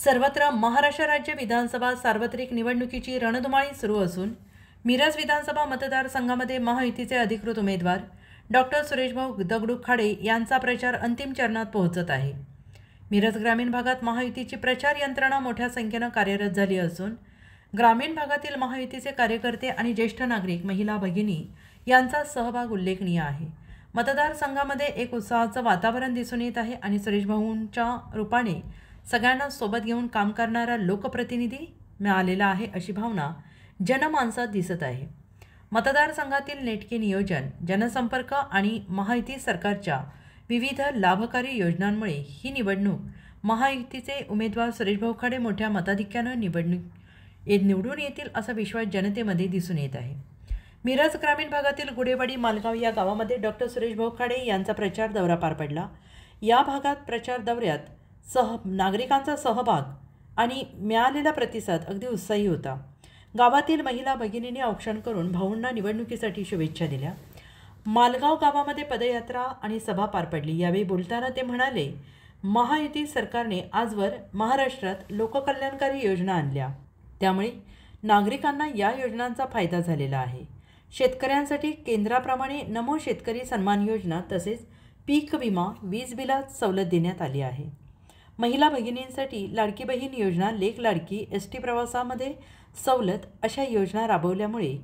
सर्वत्र महाराष्ट्र राज्य विधानसभा सार्वत्रिक निवडणुकीची रणधुमाळी सुरू असून मिरज विधानसभा मतदारसंघामध्ये महायुतीचे अधिकृत उमेदवार डॉक्टर सुरेशभाऊ दगडू खाडे यांचा प्रचार अंतिम चरणात पोहोचत आहे। मिरज ग्रामीण भागात महायुतीची प्रचार यंत्रणा मोठ्या संख्येने कार्यरत झाली असून ग्रामीण भागातील महायुतीचे कार्यकर्ते आणि ज्येष्ठ नागरिक, महिला भगिनी यांचा सहभाग उल्लेखनीय आहे। मतदारसंघामध्ये एक उत्साहाचं वातावरण दिसून येत आहे आणि सुरेशभाऊंच्या रूपाने सगळ्यांना सोबत घेऊन काम करणारा लोकप्रतिनिधी मिळालेला आहे अशी भावना जनमानसात दिसत आहे। मतदारसंघातील नेटके नियोजन, जनसंपर्क आणि महायुती सरकारच्या विविध लाभकारी योजनांमुळे ही निवडणूक महायुतीचे उमेदवार सुरेशभाऊ खाडे मोठ्या मताधिक्याने निवडून येतील असा विश्वास जनतेमध्ये दिसून येत आहे। मिरज ग्रामीण भागातील गुडेवाडी मालगाव या गावामध्ये डॉक्टर सुरेशभाऊ खाडे यांचा प्रचार दौरा पार पडला। या भागात प्रचार दौऱ्यात नागरिकांचा सहभाग आणि मिळालेला प्रतिसाद अगदी उत्साही होता। गावातील महिला भगिनींनी औक्षण करून भाऊंना निवडणुकीसाठी शुभेच्छा दिल्या। मालगाव गावामध्ये पदयात्रा आणि सभा पार पडली। यावेळी बोलताना ते म्हणाले, महायुती सरकारने आजवर महाराष्ट्रात लोककल्याणकारी योजना आणल्या, त्यामुळे नागरिकांना या योजनांचा फायदा झालेला आहे। शेतकऱ्यांसाठी केंद्राप्रमाणे नमो शेतकरी सन्मान योजना तसेच पीक विमा, वीज बिलात सवलत देण्यात आली आहे। महिला भगिनींसाठी लाडकी बहीण योजना, लेक लाडकी, एसटी प्रवासामध्ये सवलत अशा योजना राबवल्यामुळे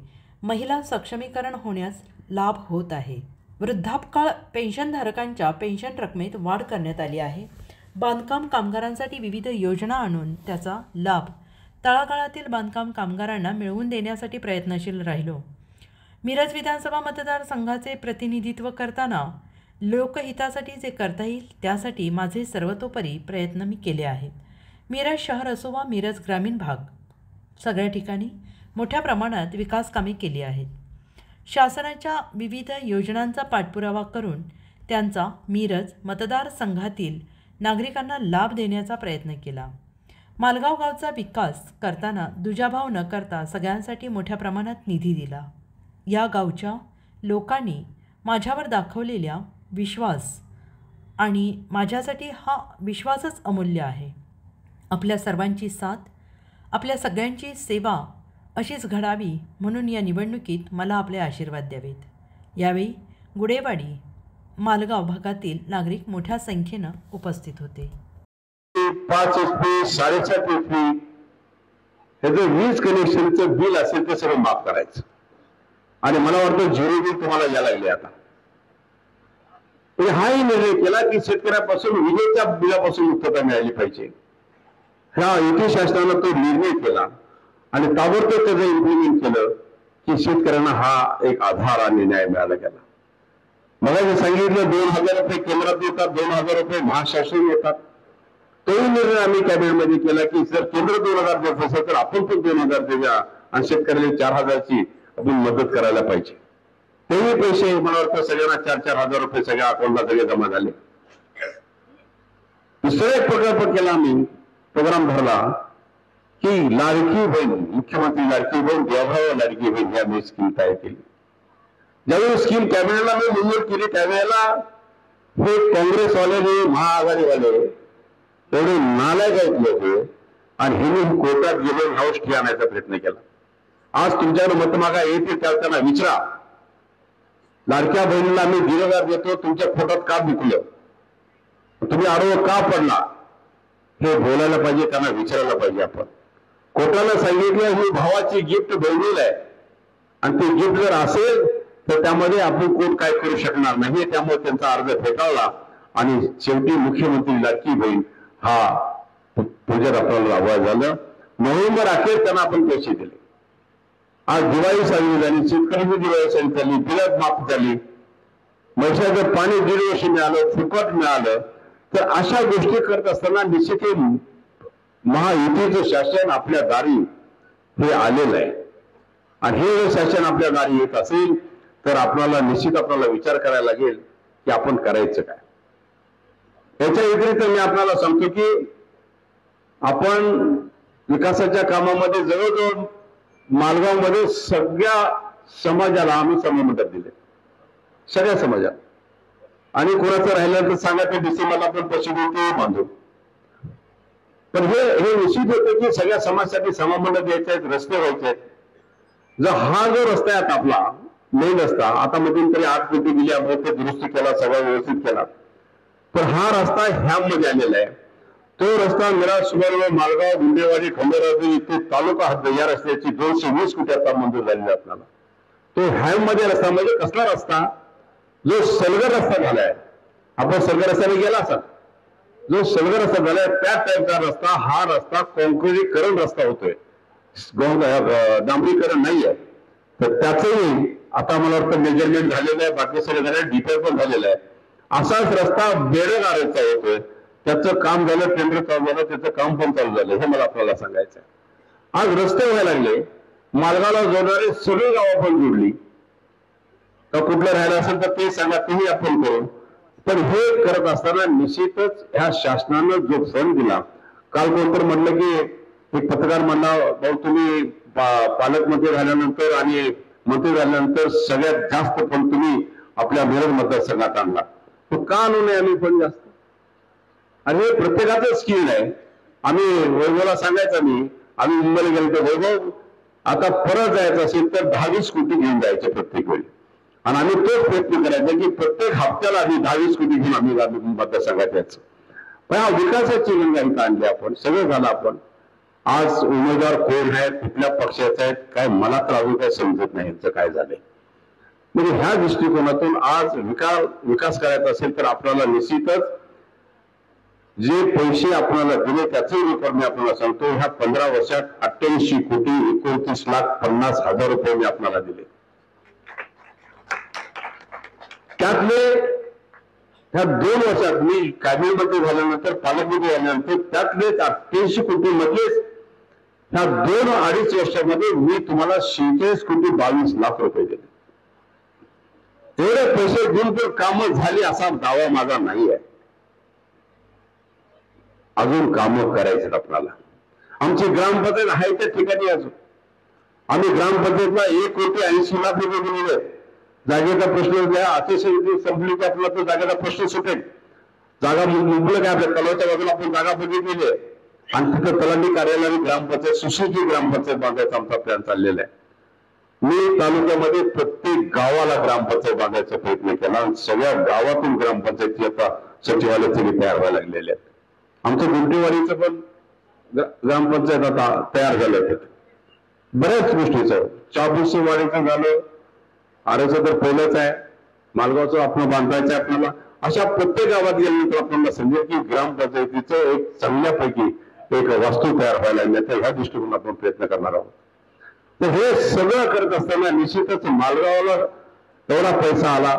महिला सक्षमीकरण होण्यास लाभ होत आहे। वृद्धापकाळ पेन्शनधारकांच्या पेन्शन रकमेत वाढ करण्यात आली आहे। बांधकाम कामगारांसाठी विविध योजना आणून त्याचा लाभ तळागाळातील बांधकाम कामगारांना मिळवून देण्यासाठी प्रयत्नशील राहिलो। मिरज विधानसभा मतदारसंघाचे प्रतिनिधित्व करताना लोकहितासाठी जे करता येईल त्यासाठी माझे सर्वतोपरी प्रयत्न मी केले आहेत। मिरज शहर असो वा मिरज ग्रामीण भाग, सगळ्या ठिकाणी मोठ्या प्रमाणात विकास कामे केली आहेत। शासनाच्या विविध योजनांचा पाठपुरावा करून त्यांचा मिरज मतदारसंघातील नागरिकांना लाभ देण्याचा प्रयत्न केला। मालगाव गावचा विकास करताना दुजाभाव न करता सगळ्यांसाठी मोठ्या प्रमाणात निधी दिला। या गावच्या लोकांनी माझ्यावर दाखवलेला विश्वास आणि माझ्यासाठी हा विश्वासच अमूल्य आहे। आपल्या सर्वांची साथ, आपल्या सगळ्यांची सेवा अशीच घडावी म्हणून या निवडणुकीत मला आपले आशीर्वाद द्यावेत। यावेळी गुडेवाडी मालगाव भागातील नागरिक मोठ्या संख्येने उपस्थित होते। 5 HP 7.5 HP हे जे वीज कनेक्शनचं बिल असेल ते सर्व माफ करायचं आणि मला वाटतं झिरो बिल तुम्हाला यायला लागले आता। हाही निर्णय केला की शेतकऱ्यापासून विजेच्या बिलापासून मुक्तता मिळाली पाहिजे। ह्या युती शासनानं तो निर्णय केला आणि ताबडतोब त्याचं इम्प्लिमेंट केलं की शेतकऱ्यांना हा एक आधार आणि न्याय मिळाला गेला। मला जे सांगितलं 2000 रुपये केंद्रात येतात, 2000 रुपये महाशासन येतात। तोही निर्णय आम्ही कॅबिनेटमध्ये केला की जर केंद्र 2000 देत असेल तर आपण पण 2000 देऊया आणि शेतकऱ्याला 4000ची आपण मदत करायला पाहिजे। तेही पैसे मला वाटतं सगळ्यांना 4-4 हजार रुपये सगळ्या अकाउंटला सगळे जमा झाले। दुसरा एक प्रकल्प केला, आम्ही प्रोग्राम भरला की लाडकी बहीण, मुख्यमंत्री लाडकी बहीण, देवभाव लाडकी बहीण या मी स्कीम तयार केली। ज्यावेळी स्कीम कॅबिनेटला मी मंजूर केली त्यावेळेला हे काँग्रेसवाले, महाआघाडीवाले एवढे नालायक होते आणि हे कोर्टात गेले, हाऊस स्टे आणायचा प्रयत्न केला। आज तुमच्याकडे मतमागा येते त्यावेळी त्यांना विचारा, लाडक्या बहिणीला आम्ही 1,000 देतो, तुमच्या पोटात का दुखलं, तुम्ही आडवं का पडला, हे बोलायला पाहिजे, त्यांना विचारायला पाहिजे। आपण कोर्टाला सांगितलं ही भावाची गिफ्ट बहिणीला आहे आणि ते गिफ्ट जर असेल तर त्यामध्ये आपण कोण काय करू शकणार नाही। त्यामुळे त्यांचा अर्ज फेटाळला आणि शेवटी मुख्यमंत्री लाडकी बहीण हा प्रोजेक्ट आपल्याला राबवायला झालं। नोव्हेंबर अखेर त्यांना आपण पैसे दिले। आज दिवाळी साजरी झाली, शेतकऱ्यांची दिवाळी साजरी झाली, बिलात माफ झाली, म्हैसाचं पाणी 1.5 वर्ष मिळालं, फुकट मिळालं। तर अशा गोष्टी करत असताना निश्चित महायुतीचं शासन आपल्या दारी हे आलेलं आहे आणि हे जर शासन आपल्या दारी येत असेल तर आपल्याला निश्चित विचार करायला लागेल की आपण करायचं काय। याच्या व्यतिरिक्त मी आपल्याला सांगतो की आपण विकासाच्या कामामध्ये जवळजवळ मालगावमध्ये सगळ्या समाजाला आम्ही सममंडप दिले, सगळ्या समाजाला। आणि कोणाचं राहिलं तर सांगा ते डिसेंबरला आपण पशुधन बांधू। पण हे निश्चित होतं की सगळ्या समाजासाठी समामंडळ द्यायचे आहेत, रस्ते व्हायचे आहेत. जर हा जो रस्ता आहे आपला मेन रस्ता, आता मध्यंतरी 8 कोटी दिली, आपण ते दुरुस्ती केला, सगळं व्यवस्थित केला, पण हा रस्ता ह्यामध्ये आलेला आहे. तो रस्ता मिराज, सुभाष, मालगाव, गुंडेवाडी, खंडेराव इथे तालुका हद्द या रस्त्याची 220 कोटी आता मंजूर झालेली आपल्याला. तो ह्यामध्ये रस्ता म्हणजे कसला रस्ता, जो सलगर रस्ता झालाय, आपण सलगर रस्त्याने गेला असा, जो सलगर रस्ता झालाय त्या टाईपचा रस्ता, हा रस्ता कॉन्क्रिटीकरण रस्ता होतोय, डांबरीकरण नाहीये. तर त्याचंही आता मला वाटतं मेजरमेंट झालेलं आहे, बाकी सगळं झालं, डिटेल पण झालेलं आहे. असाच रस्ता बेडगारेचा होतोय, त्याचं काम झालं, टेंडर चालू झालं, त्याचं काम पण चालू झालं, हे मला आपल्याला सांगायचं आहे. आज रस्ते व्हायला लागले, मालगावला जोडणारे सगळी गावं पण जोडली, तर कुठलं राहिलं असेल तर ते सांगा, तेही आपण करू. पण हे करत असताना निश्चितच ह्या शासनानं जो फंड दिला, काल कोणतर म्हणलं की एक पत्रकार म्हणला, भाऊ तुम्ही पालकमंत्री झाल्यानंतर आणि मंत्री झाल्यानंतर सगळ्यात जास्त फंड तुम्ही आपल्या मिरज मतदारसंघात आणला, तो का आणू नये आम्ही पण जास्त? आणि हे प्रत्येकाचं स्किल आहे. आम्ही वैभवला सांगायचं नाही, आम्ही मुंबईला गेलो तर वैभव आता परत जायचं असेल तर 10-20 कोटी घेऊन जायचे प्रत्येक वेळी, आणि आम्ही तोच प्रयत्न करायचा की प्रत्येक हप्त्याला आम्ही 10-20 कोटी घेऊन आम्ही मतदारसंघात यायचं. पण हा विकासाची गंगा इथं आणली आपण, सगळं झालं. आपण आज उमेदवार कोण आहेत, कुठल्या पक्षाचे आहेत, काय मला तर अजून काय समजत नाही यांचं काय झालंय. म्हणजे ह्या दृष्टिकोनातून आज विकास करायचा असेल तर आपल्याला निश्चितच जे पैसे आपल्याला दिले त्याचे रेकॉर्ड मी आपल्याला सांगतो. ह्या 15 वर्षात 88,29,50,000 रुपये मी आपल्याला दिले. त्यातले ह्या 2 वर्षात मी कॅबिनेट मंत्री झाल्यानंतर, पालकमंत्री झाल्यानंतर, त्यातले 88 कोटी मधलेच ह्या 2-2.5 वर्षामध्ये मी तुम्हाला 46,22,00,000 रुपये दिले. एवढे पैसे देऊन तर कामं झाली असा दावा माझा नाही आहे. अजून कामं करायचे आपल्याला. आमची ग्रामपंचायत आहे त्या ठिकाणी अजून आम्ही ग्रामपंचायतला 1,80,00,000 रुपये दिलेले. जागेचा प्रश्न द्या, अतिशय संपली की आपला तो जागेचा प्रश्न सुटेल. जागा मुंबईला काय आपल्या तलावाच्या बाजूला आपण जागा बघितलेली आहे, आणि तिथं तलाठी कार्यालयाने ग्रामपंचायत, सुशिक्षित ग्रामपंचायत बांधायचा आमचा प्लॅन चाललेला आहे. मी तालुक्यामध्ये प्रत्येक गावाला ग्रामपंचायत बांधायचा प्रयत्न केला, आणि सगळ्या गावातून ग्रामपंचायती आता सचिवालय सगळे तयार व्हायला लागलेले आहेत. आमचं गुंटेवाडीचं पण ग्रामपंचायत आता तयार झालं. बऱ्याच गोष्टीचं चाबुसवाडीचं झालं, आरेचं तर पहिलंच आहे, मालगावचं आपण बांधायचं आहे आपल्याला. अशा प्रत्येक गावात गेल्यानंतर आपल्याला समजेल की ग्रामपंचायतीचं एक चांगल्यापैकी एक वास्तू तयार व्हायला लागली. तर ह्या दृष्टीकोन आपण प्रयत्न करणार आहोत. तर हे सगळं करत असताना निश्चितच मालगावला एवढा पैसा आला.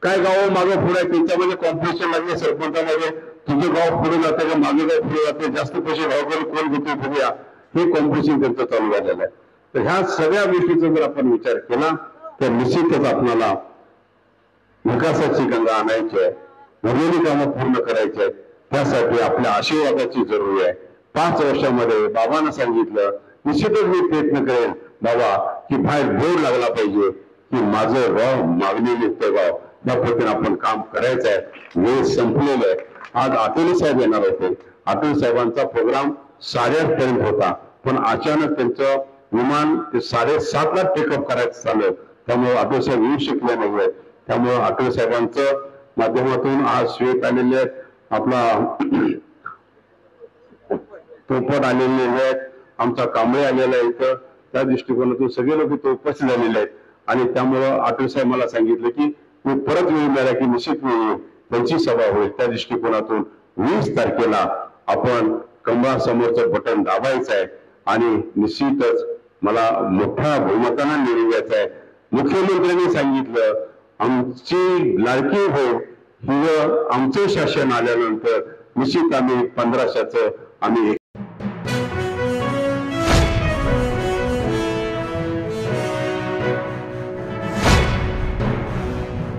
काय गाव मागं पुढे त्यांच्यामध्ये कॉम्पिटिशन लागले सरपंचामध्ये, तुझं गाव पुढे जाते का माझं गाव पुढे जाते, जास्त पैसे गावकडे कोण घेतो बघूया, हे कॉम्पिटिशन त्यांचं चालू झालेलं आहे. तर ह्या सगळ्या गोष्टीचा जर आपण विचार केला तर निश्चितच आपल्याला विकासाची गंगा आणायची आहे, उरलेली कामं पूर्ण करायची आहेत. त्यासाठी आपल्या आशीर्वादाची जरुरी आहे. 5 वर्षामध्ये बाबांना सांगितलं, निश्चितच मी प्रयत्न करेन बाबा की बाहेर बोर्ड लागला पाहिजे की माझं गाव मागणी निघतं गाव, या पद्धतीने आपण काम करायचं आहे. वेळ संपलेलं आहे. आज आठवले साहेब येणार होते. आठवले साहेबांचा प्रोग्राम 8:30 पर्यंत होता, पण अचानक त्यांचं विमान 7:30ला टेकअप करायचं झालं. त्यामुळे आठवले साहेब येऊ शकले नाहीये. त्यामुळे आठवले साहेबांचं माध्यमातून आज श्वेत आलेले आहेत, आपला पोपट आलेले आहेत, आमचा कांबळे आलेला आहे इथं. त्या दृष्टिकोनातून सगळे लोक इथे उपस्थित झालेले आहेत. आणि त्यामुळं आठवले साहेब मला सांगितलं की मी परत वेळ मिळाला की निश्चित वेळ त्यांची सभा होईल. त्या दृष्टिकोनातून 20 तारखेला आपण कमळासमोरचं बटन दाबायचं आहे, आणि निश्चितच मला मोठ्या बहुमताने निवडून द्यायचं आहे. मुख्यमंत्र्यांनी सांगितलं आमची लाडकी बहीण ही आमचे शासन आल्यानंतर निश्चित आम्ही 1500चं आम्ही